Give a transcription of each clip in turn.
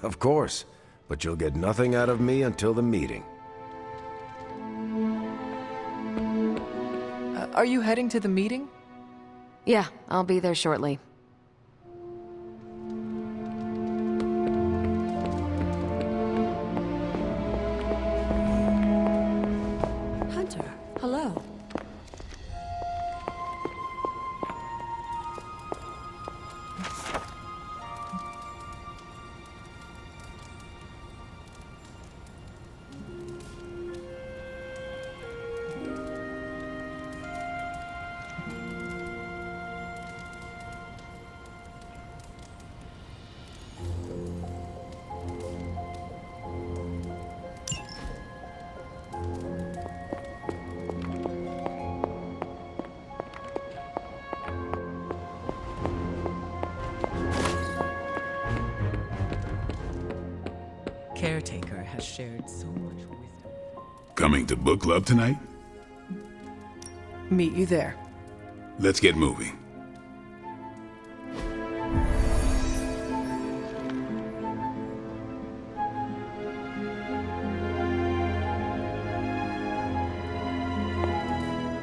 Of course, but you'll get nothing out of me until the meeting. Are you heading to the meeting? Yeah, I'll be there shortly. Hunter, hello. Caretaker has shared so much wisdom. Coming to book club tonight? Meet you there. Let's get moving.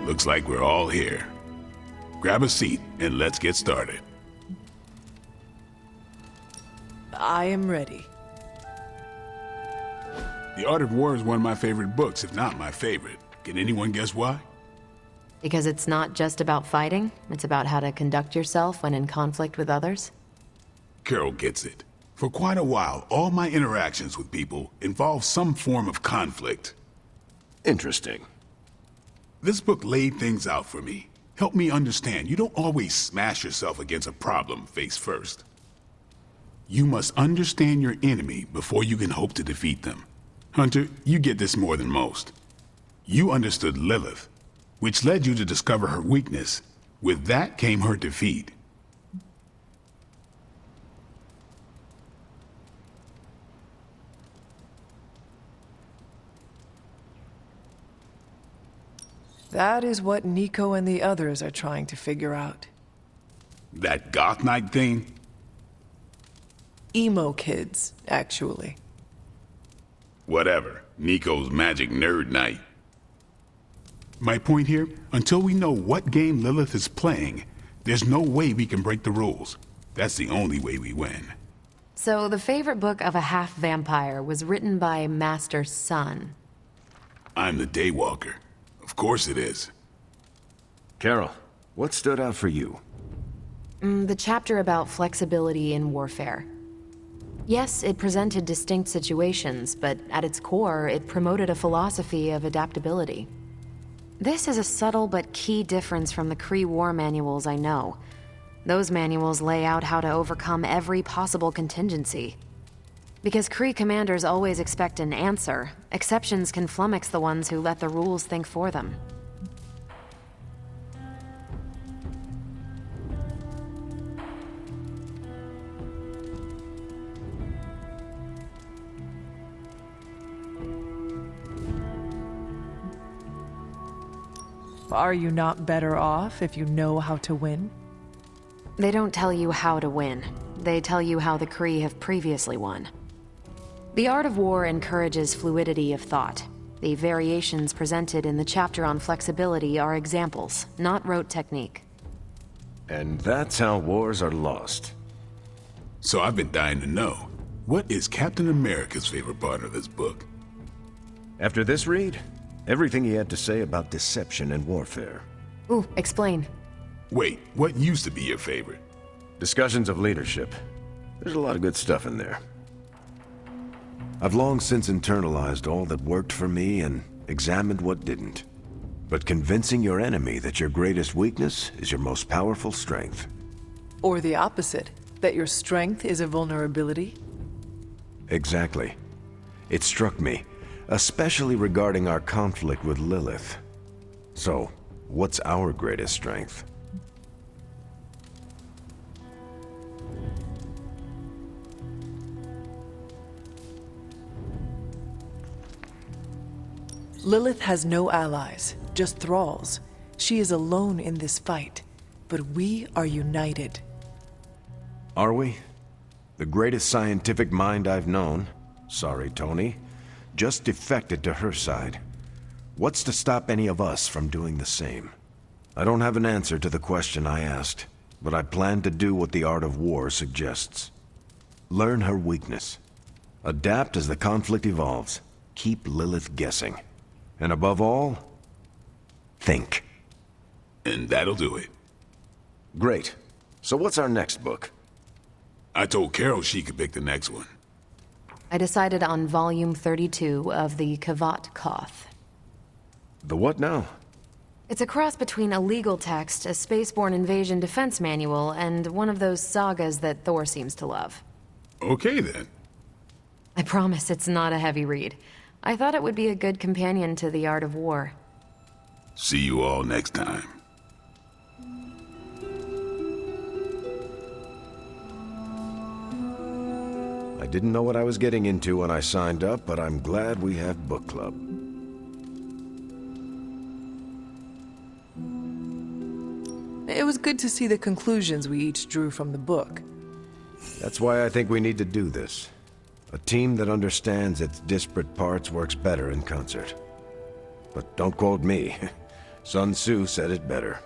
Looks like we're all here. Grab a seat and let's get started. I am ready. The Art of War is one of my favorite books, if not my favorite. Can anyone guess why? Because it's not just about fighting, it's about how to conduct yourself when in conflict with others. Carol gets it. For quite a while, all my interactions with people involve some form of conflict. Interesting. This book laid things out for me. Helped me understand you don't always smash yourself against a problem face first. You must understand your enemy before you can hope to defeat them. Hunter, you get this more than most. You understood Lilith, which led you to discover her weakness. With that came her defeat. That is what Nico and the others are trying to figure out. That Goth Knight thing? Emo kids, actually. Whatever. Nico's magic nerd night. My point here, until we know what game Lilith is playing, there's no way we can break the rules. That's the only way we win. So the favorite book of a half-vampire was written by Master Sun. I'm the Daywalker. Of course it is. Carol, what stood out for you? The chapter about flexibility in warfare. Yes, it presented distinct situations, but at its core, it promoted a philosophy of adaptability. This is a subtle but key difference from the Kree war manuals I know. Those manuals lay out how to overcome every possible contingency. Because Kree commanders always expect an answer, exceptions can flummox the ones who let the rules think for them. Are you not better off if you know how to win? They don't tell you how to win. They tell you how the Kree have previously won. The Art of War encourages fluidity of thought. The variations presented in the chapter on flexibility are examples, not rote technique. And that's how wars are lost. So I've been dying to know, what is Captain America's favorite part of this book? After this read, everything he had to say about deception and warfare. Ooh, explain. Wait, what used to be your favorite? Discussions of leadership. There's a lot of good stuff in there. I've long since internalized all that worked for me and examined what didn't. But convincing your enemy that your greatest weakness is your most powerful strength. Or the opposite, that your strength is a vulnerability? Exactly. It struck me, especially regarding our conflict with Lilith. So, what's our greatest strength? Lilith has no allies, just thralls. She is alone in this fight, but we are united. Are we? The greatest scientific mind I've known, sorry Tony, just defected to her side. What's to stop any of us from doing the same? I don't have an answer to the question I asked, but I plan to do what the art of war suggests. Learn her weakness. Adapt as the conflict evolves. Keep Lilith guessing. And above all, think. And that'll do it. Great. So what's our next book? I told Carol she could pick the next one. I decided on volume 32 of the Kavat Koth. The what now? It's a cross between a legal text, a spaceborne invasion defense manual, and one of those sagas that Thor seems to love. Okay, then. I promise it's not a heavy read. I thought it would be a good companion to The Art of War. See you all next time. I didn't know what I was getting into when I signed up, but I'm glad we have book club. It was good to see the conclusions we each drew from the book. That's why I think we need to do this. A team that understands its disparate parts works better in concert. But don't quote me. Sun Tzu said it better.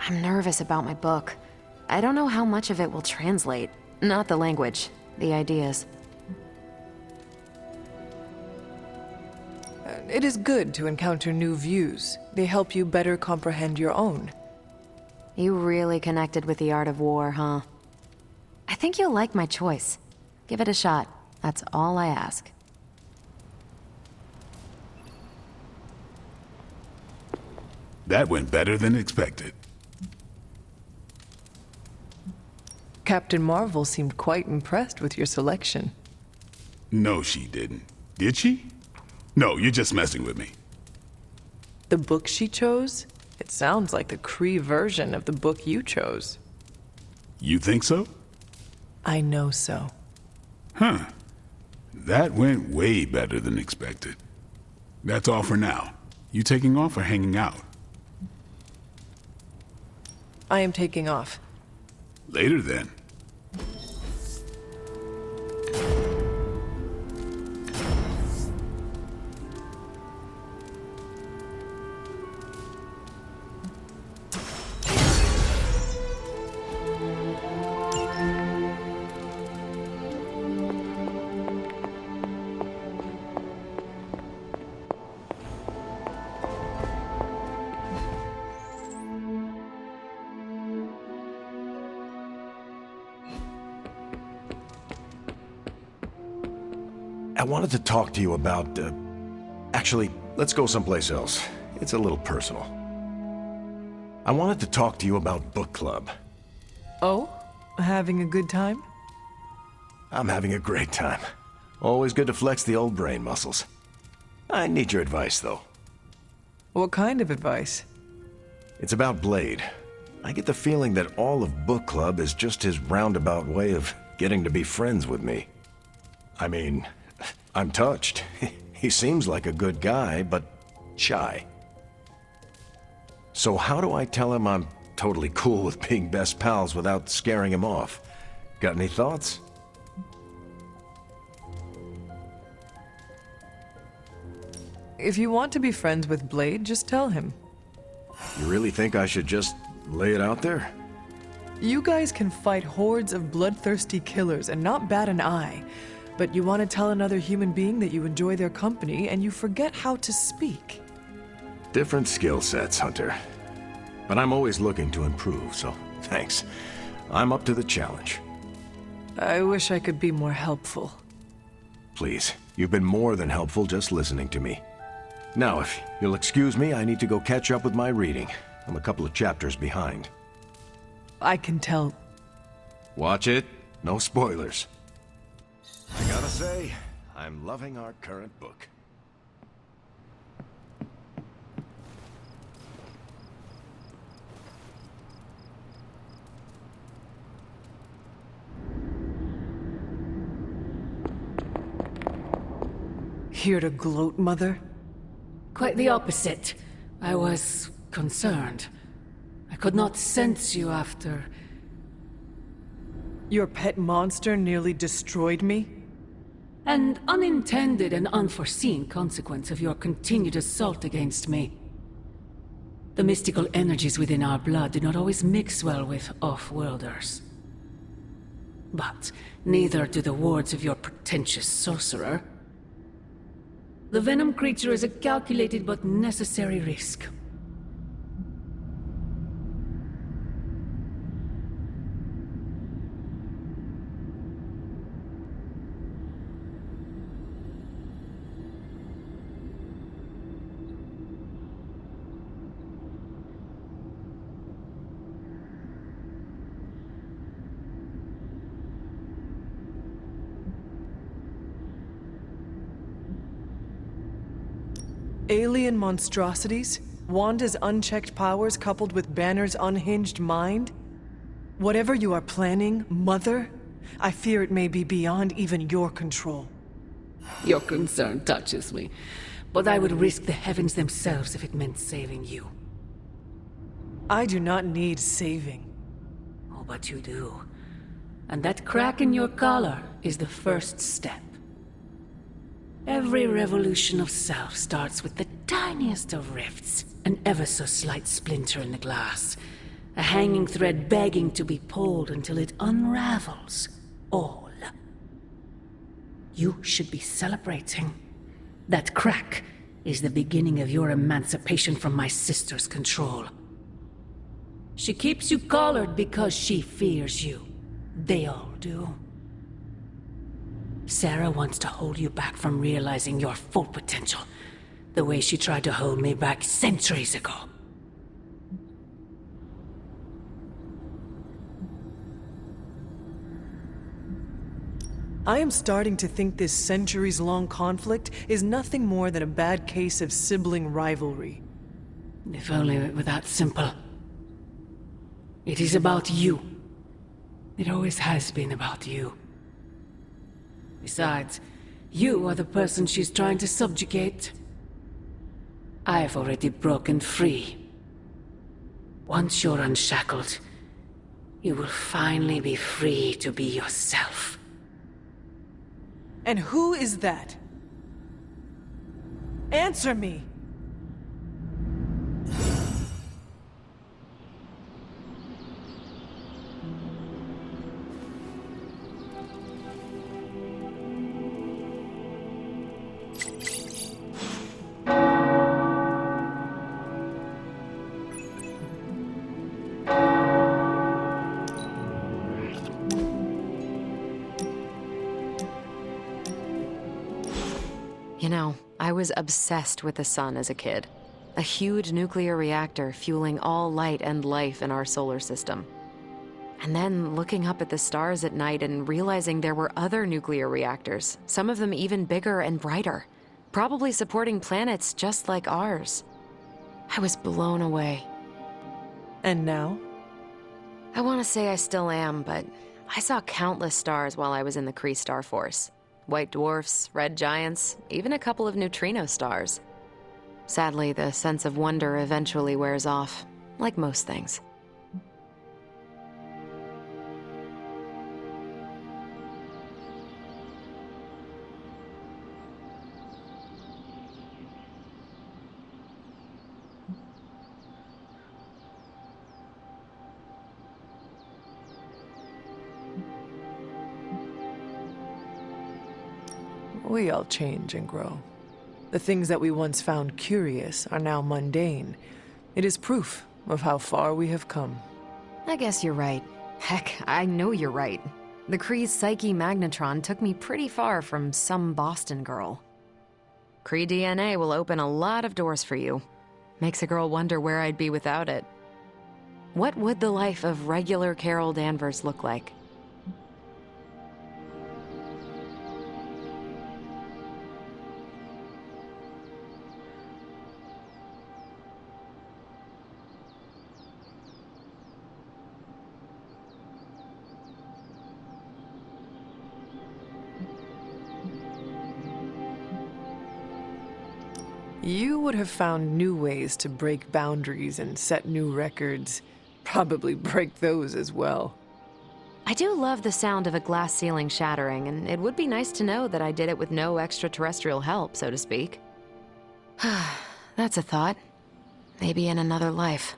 I'm nervous about my book. I don't know how much of it will translate. Not the language, the ideas. It is good to encounter new views. They help you better comprehend your own. You really connected with The Art of War, huh? I think you'll like my choice. Give it a shot. That's all I ask. That went better than expected. Captain Marvel seemed quite impressed with your selection. No, she didn't. Did she? No, you're just messing with me. The book she chose? It sounds like the Kree version of the book you chose. You think so? I know so. Huh. That went way better than expected. That's all for now. You taking off or hanging out? I am taking off. Later then. I wanted to talk to you about, actually, let's go someplace else. It's a little personal. I wanted to talk to you about book club. Oh? Having a good time? I'm having a great time. Always good to flex the old brain muscles. I need your advice, though. What kind of advice? It's about Blade. I get the feeling that all of book club is just his roundabout way of getting to be friends with me. I mean, I'm touched. He seems like a good guy, but shy. So how do I tell him I'm totally cool with being best pals without scaring him off? Got any thoughts? If you want to be friends with Blade, just tell him. You really think I should just lay it out there? You guys can fight hordes of bloodthirsty killers and not bat an eye. But you want to tell another human being that you enjoy their company and you forget how to speak. Different skill sets, Hunter. But I'm always looking to improve, so thanks. I'm up to the challenge. I wish I could be more helpful. Please, you've been more than helpful just listening to me. Now, if you'll excuse me, I need to go catch up with my reading. I'm a couple of chapters behind. I can tell. Watch it. No spoilers. I gotta say, I'm loving our current book. Here to gloat, Mother? Quite the opposite. I was concerned. I could not sense you after. Your pet monster nearly destroyed me? An unintended and unforeseen consequence of your continued assault against me. The mystical energies within our blood do not always mix well with off-worlders. But neither do the wards of your pretentious sorcerer. The venom creature is a calculated but necessary risk. Alien monstrosities? Wanda's unchecked powers coupled with Banner's unhinged mind? Whatever you are planning, Mother, I fear it may be beyond even your control. Your concern touches me, but I would risk the heavens themselves if it meant saving you. I do not need saving. Oh, but you do. And that crack in your collar is the first step. Every revolution of self starts with the tiniest of rifts, an ever so slight splinter in the glass, a hanging thread begging to be pulled until it unravels all. You should be celebrating. That crack is the beginning of your emancipation from my sister's control. She keeps you collared because she fears you. They all do. Sarah wants to hold you back from realizing your full potential, the way she tried to hold me back centuries ago. I am starting to think this centuries-long conflict is nothing more than a bad case of sibling rivalry. If only it were that simple. It is about you. It always has been about you. Besides, you are the person she's trying to subjugate. I've already broken free. Once you're unshackled, you will finally be free to be yourself. And who is that? Answer me! You know, I was obsessed with the sun as a kid. A huge nuclear reactor fueling all light and life in our solar system. And then looking up at the stars at night and realizing there were other nuclear reactors, some of them even bigger and brighter, probably supporting planets just like ours. I was blown away. And now? I want to say I still am, but I saw countless stars while I was in the Kree Star Force. White dwarfs, red giants, even a couple of neutrino stars. Sadly, the sense of wonder eventually wears off, like most things. We all change and grow. The things that we once found curious are now mundane. It is proof of how far we have come. I guess you're right. Heck, I know you're right. The Kree's Psyche Magnetron took me pretty far from some Boston girl. Kree DNA will open a lot of doors for you. Makes a girl wonder where I'd be without it. What would the life of regular Carol Danvers look like? You would have found new ways to break boundaries and set new records. Probably break those as well. I do love the sound of a glass ceiling shattering, and it would be nice to know that I did it with no extraterrestrial help, so to speak. That's a thought. Maybe in another life.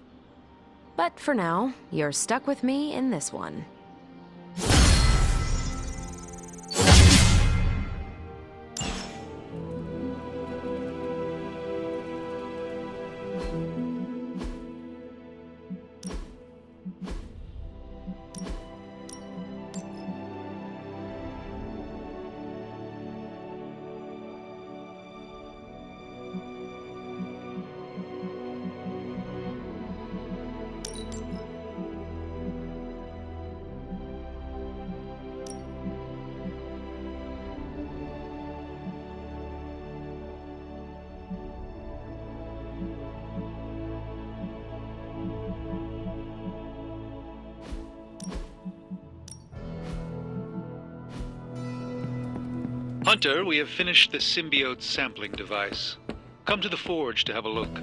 But for now, you're stuck with me in this one. Hunter, we have finished the symbiote sampling device. Come to the forge to have a look.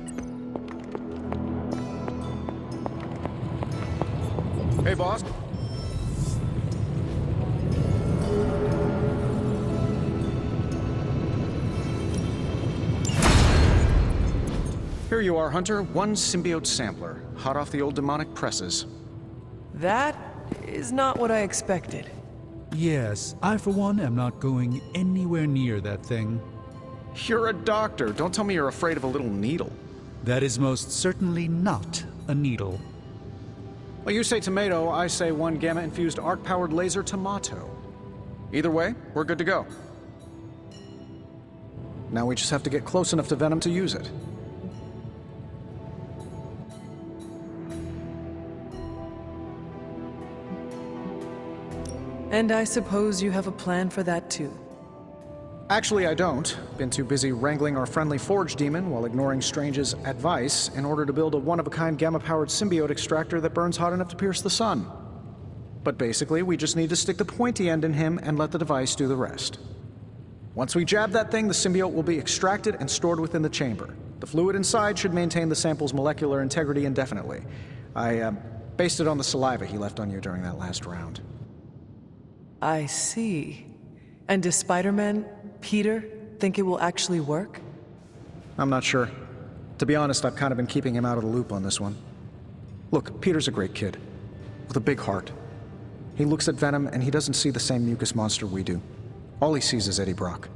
Hey, boss. Here you are, Hunter. One symbiote sampler, hot off the old demonic presses. That is not what I expected. Yes, I for one am not going anywhere near that thing. You're a doctor. Don't tell me you're afraid of a little needle. That is most certainly not a needle. Well, you say tomato, I say one gamma-infused arc-powered laser tomato. Either way, we're good to go. Now we just have to get close enough to Venom to use it. And I suppose you have a plan for that too. Actually, I don't. Been too busy wrangling our friendly Forge demon while ignoring Strange's advice in order to build a one-of-a-kind gamma-powered symbiote extractor that burns hot enough to pierce the sun. But basically, we just need to stick the pointy end in him and let the device do the rest. Once we jab that thing, the symbiote will be extracted and stored within the chamber. The fluid inside should maintain the sample's molecular integrity indefinitely. I based it on the saliva he left on you during that last round. I see. And does Spider-Man, Peter, think it will actually work? I'm not sure. To be honest, I've kind of been keeping him out of the loop on this one. Look, Peter's a great kid, with a big heart. He looks at Venom and he doesn't see the same mucus monster we do. All he sees is Eddie Brock.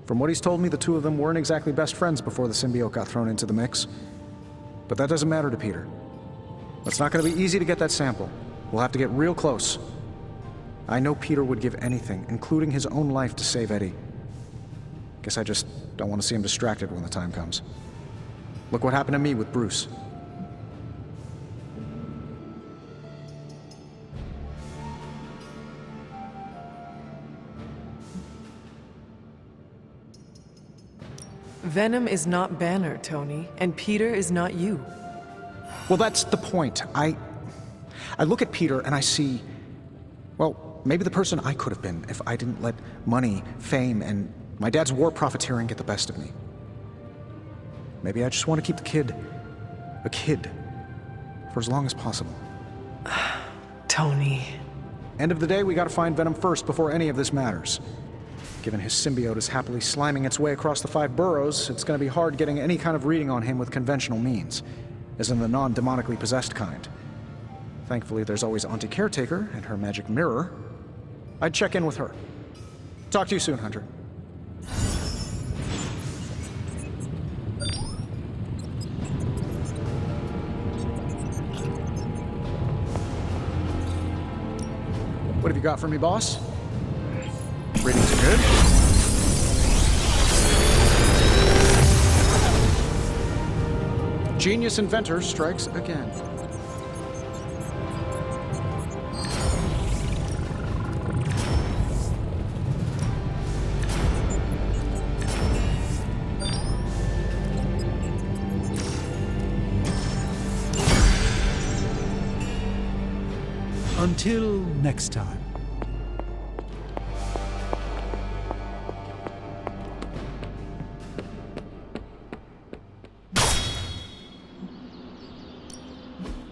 From what he's told me, the two of them weren't exactly best friends before the symbiote got thrown into the mix. But that doesn't matter to Peter. It's not going to be easy to get that sample. We'll have to get real close. I know Peter would give anything, including his own life, to save Eddie. Guess I just don't want to see him distracted when the time comes. Look what happened to me with Bruce. Venom is not Banner, Tony, and Peter is not you. Well, that's the point. I look at Peter and I see, well, maybe the person I could have been if I didn't let money, fame, and my dad's war profiteering get the best of me. Maybe I just want to keep the kid a kid for as long as possible. Tony. End of the day, we gotta find Venom first before any of this matters. Given his symbiote is happily sliming its way across the 5 boroughs, it's gonna be hard getting any kind of reading on him with conventional means, as in the non-demonically possessed kind. Thankfully, there's always Auntie Caretaker and her magic mirror. I'd check in with her. Talk to you soon, Hunter. What have you got for me, boss? Readings are good. Genius inventor strikes again. Until next time.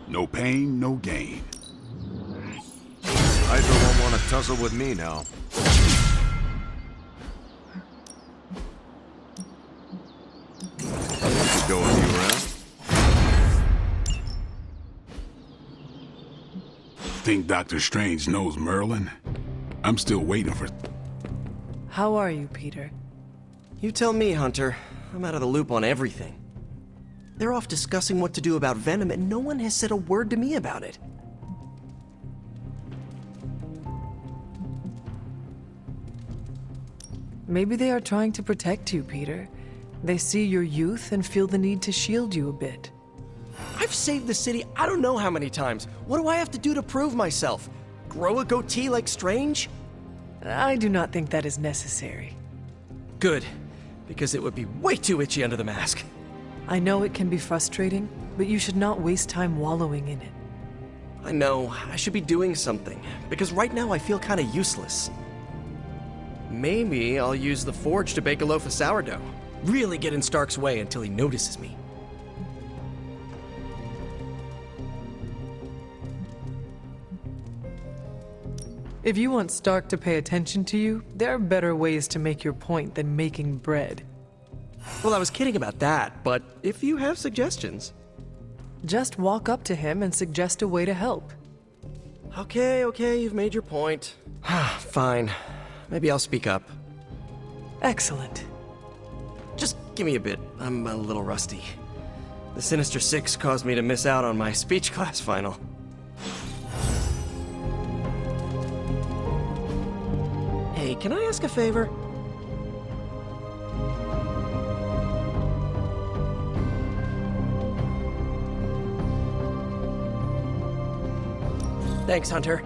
No pain, no gain. Hydra won't want to tussle with me now. You going you around? Think Doctor Strange knows Merlin? I'm still waiting for... How are you, Peter? You tell me, Hunter. I'm out of the loop on everything. They're off discussing what to do about Venom, and no one has said a word to me about it. Maybe they are trying to protect you, Peter. They see your youth and feel the need to shield you a bit. I've saved the city I don't know how many times. What do I have to do to prove myself? Grow a goatee like Strange? I do not think that is necessary. Good, because it would be way too itchy under the mask. I know it can be frustrating, but you should not waste time wallowing in it. I know, I should be doing something, because right now I feel kinda useless. Maybe I'll use the forge to bake a loaf of sourdough. Really get in Stark's way until he notices me. If you want Stark to pay attention to you, there are better ways to make your point than making bread. Well, I was kidding about that, but if you have suggestions... Just walk up to him and suggest a way to help. Okay, you've made your point. Fine. Maybe I'll speak up. Excellent. Just give me a bit. I'm a little rusty. The Sinister Six caused me to miss out on my speech class final. Hey, can I ask a favor? Thanks, Hunter.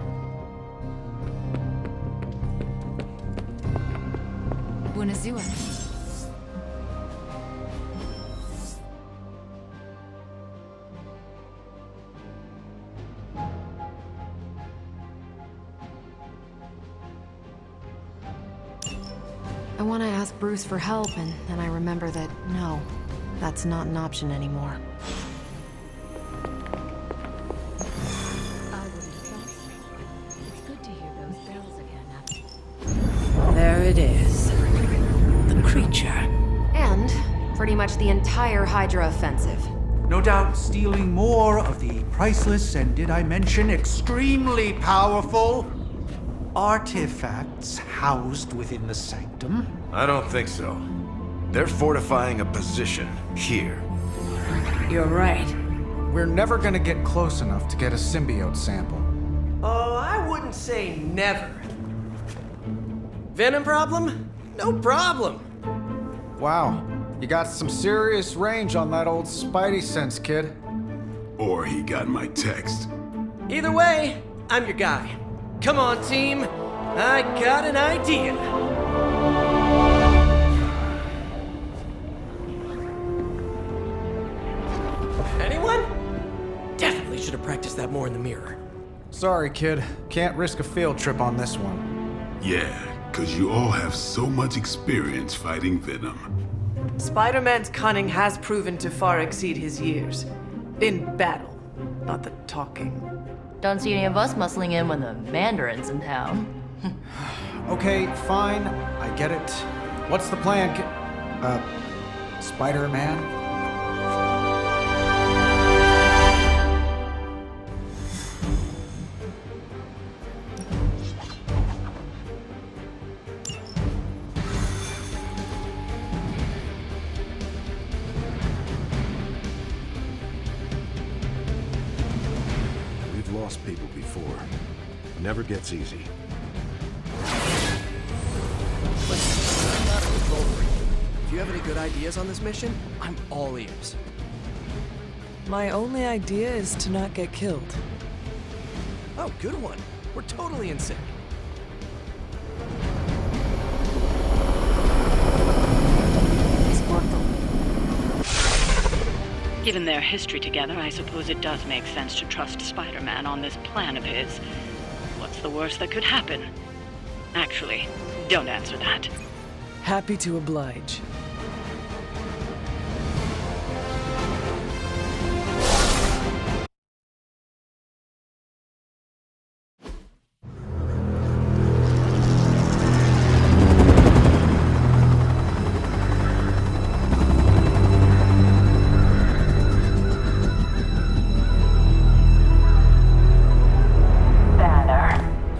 Buonazua. I want to ask Bruce for help, and then I remember that, no, that's not an option anymore. There it is. The creature. And pretty much the entire Hydra offensive. No doubt stealing more of the priceless and, did I mention, extremely powerful artifacts housed within the sanctum. I don't think so. They're fortifying a position here. You're right. We're never gonna get close enough to get a symbiote sample. Oh, I wouldn't say never. Venom problem? No problem. Wow, you got some serious range on that old Spidey sense, kid. Or he got my text. Either way, I'm your guy. Come on, team. I got an idea. Anyone? Definitely should have practiced that more in the mirror. Sorry, kid. Can't risk a field trip on this one. Yeah, 'cause you all have so much experience fighting Venom. Spider-Man's cunning has proven to far exceed his years. In battle, not the talking. Don't see any of us muscling in when the Mandarin's in town. Okay, fine. I get it. What's the plan, Spider-Man? We've lost people before. Never gets easy. Listen, I'm not a control freak. If you have any good ideas on this mission, I'm all ears. My only idea is to not get killed. Oh, good one. We're totally in sync. Given their history together, I suppose it does make sense to trust Spider-Man on this plan of his. What's the worst that could happen? Actually, don't answer that. Happy to oblige.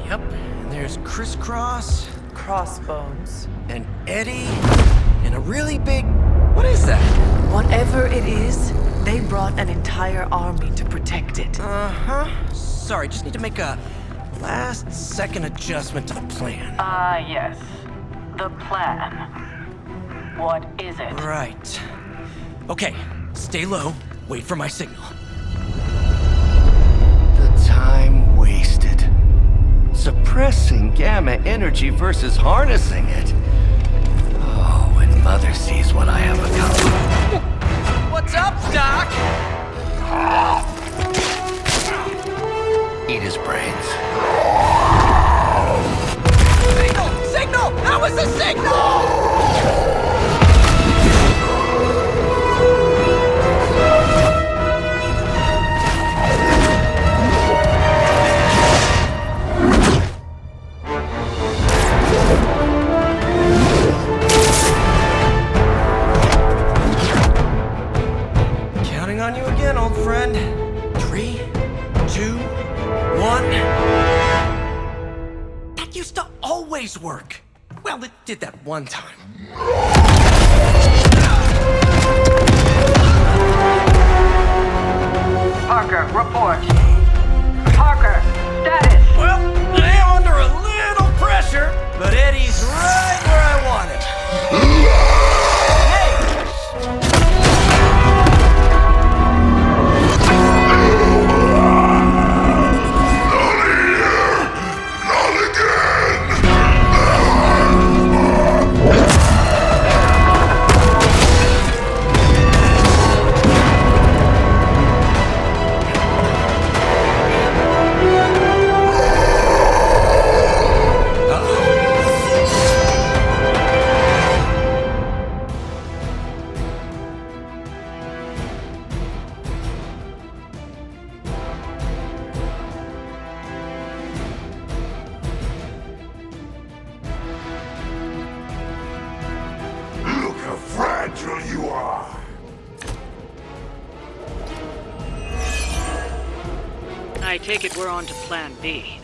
Yep, and there's Crisscross, Crossbones. and Eddie, and a really big... What is that? Whatever it is, they brought an entire army to protect it. Uh-huh. Sorry, just need to make a last-second adjustment to the plan. Ah, yes. The plan. What is it? Right. Okay, stay low, wait for my signal. The time wasted. Suppressing gamma energy versus harnessing it. Oh, when Mother sees what I have accomplished. What's up, Doc? Eat his brains. Signal! Signal! That was the signal! Counting on you again, old friend. 3, 2, 1. That used to always work. Well, it did that one time. Parker, report. Parker, status. Well, I am under a little pressure, but Eddie's right where I want him. Look how fragile you are! I take it we're on to plan B.